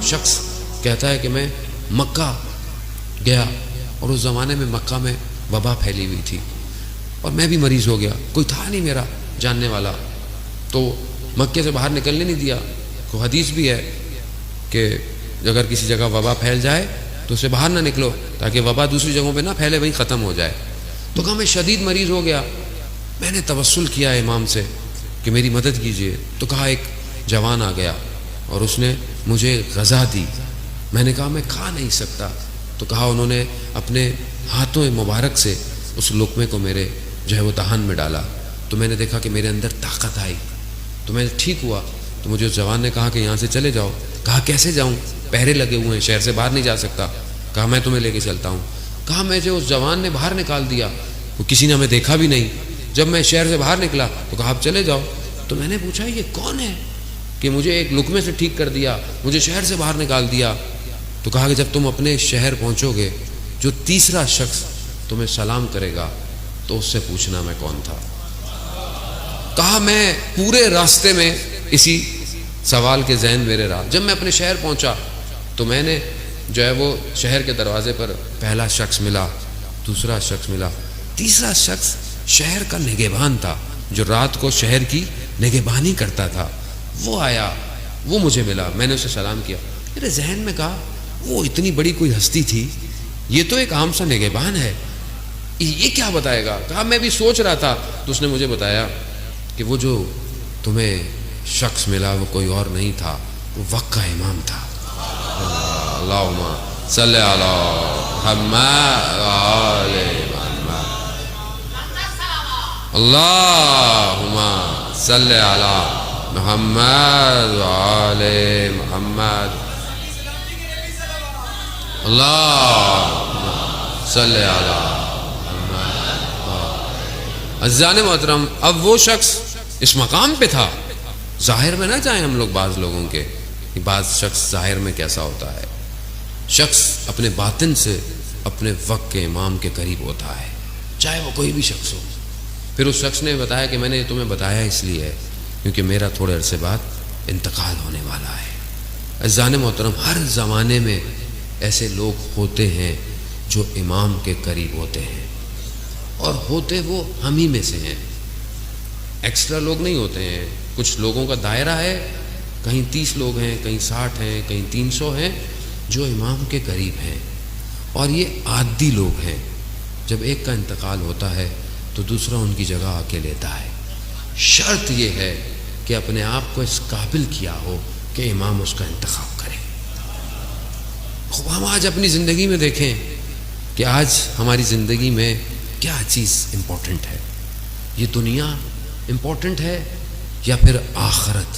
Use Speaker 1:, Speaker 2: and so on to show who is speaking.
Speaker 1: شخص کہتا ہے کہ میں مکہ گیا اور اس زمانے میں مکہ میں وبا پھیلی ہوئی تھی اور میں بھی مریض ہو گیا، کوئی تھا نہیں میرا جاننے والا، تو مکے سے باہر نکلنے نہیں دیا۔ کوئی حدیث بھی ہے کہ اگر کسی جگہ وبا پھیل جائے تو اسے باہر نہ نکلو تاکہ وبا دوسری جگہوں پہ نہ پھیلے، وہیں ختم ہو جائے۔ تو کہا میں شدید مریض ہو گیا، میں نے توسل کیا امام سے کہ میری مدد کیجیے۔ تو کہا ایک جوان آ گیا اور اس نے مجھے غذا دی، میں نے کہا میں کھا نہیں سکتا، تو کہا انہوں نے اپنے ہاتھوں مبارک سے اس لقمے کو میرے جو ہے وہ دہان میں ڈالا، تو میں نے دیکھا کہ میرے اندر طاقت آئی، تو میں ٹھیک ہوا۔ تو مجھے اس جوان نے کہا کہ یہاں سے چلے جاؤ۔ کہا کیسے جاؤں، پہرے لگے ہوئے ہیں، شہر سے باہر نہیں جا سکتا۔ کہا میں تمہیں لے کے چلتا ہوں۔ کہا میں جو اس جوان نے باہر نکال دیا، وہ کسی نے ہمیں دیکھا بھی نہیں، جب میں شہر سے باہر نکلا تو کہا آپ چلے جاؤ۔ تو میں نے پوچھا یہ کون ہے کہ مجھے ایک لقمے سے ٹھیک کر دیا، مجھے شہر سے باہر نکال دیا؟ تو کہا کہ جب تم اپنے شہر پہنچو گے جو تیسرا شخص تمہیں سلام کرے گا تو اس سے پوچھنا میں کون تھا۔ کہا میں پورے راستے میں اسی سوال کے ذہن میرے رہا۔ جب میں اپنے شہر پہنچا تو میں نے جو ہے وہ شہر کے دروازے پر پہلا شخص ملا، دوسرا شخص ملا، تیسرا شخص شہر کا نگہبان تھا جو رات کو شہر کی نگہبانی کرتا تھا، وہ آیا، وہ مجھے ملا، میں نے اسے سلام کیا۔ میرے ذہن میں کہا وہ اتنی بڑی کوئی ہستی تھی، یہ تو ایک عام سا نگہبان ہے، یہ کیا بتائے گا؟ کہا میں بھی سوچ رہا تھا، تو اس نے مجھے بتایا کہ وہ جو تمہیں شخص ملا وہ کوئی اور نہیں تھا، وہ وقت کا امام تھا۔ اللہم صلی علی محمد وآل محمد، اللہم صلی علی محمد وآل محمد، اللہم صلی علی محمد۔ عزیزان محترم، اب وہ شخص اس مقام پہ تھا، ظاہر میں نہ جائیں ہم لوگ بعض لوگوں کے، بعض شخص ظاہر میں کیسا ہوتا ہے، شخص اپنے باطن سے اپنے وقت کے امام کے قریب ہوتا ہے، چاہے وہ کوئی بھی شخص ہو۔ پھر اس شخص نے بتایا کہ میں نے تمہیں بتایا اس لیے ہے کیونکہ میرا تھوڑے عرصے بعد انتقال ہونے والا ہے۔ عزیزان محترم، ہر زمانے میں ایسے لوگ ہوتے ہیں جو امام کے قریب ہوتے ہیں، اور ہوتے وہ ہم ہی میں سے ہیں، ایکسٹرا لوگ نہیں ہوتے ہیں۔ کچھ لوگوں کا دائرہ ہے، کہیں 30 لوگ ہیں، کہیں 60 ہیں، کہیں 300 ہیں جو امام کے قریب ہیں، اور یہ عادی لوگ ہیں۔ جب ایک کا انتقال ہوتا ہے تو دوسرا ان کی جگہ آ کے لیتا ہے۔ شرط یہ ہے کہ اپنے آپ کو اس قابل کیا ہو کہ امام اس کا انتخاب کرے۔ خوب ہم آج اپنی زندگی میں دیکھیں کہ آج ہماری زندگی میں کیا چیز امپورٹنٹ ہے، یہ دنیا امپورٹنٹ ہے یا پھر آخرت؟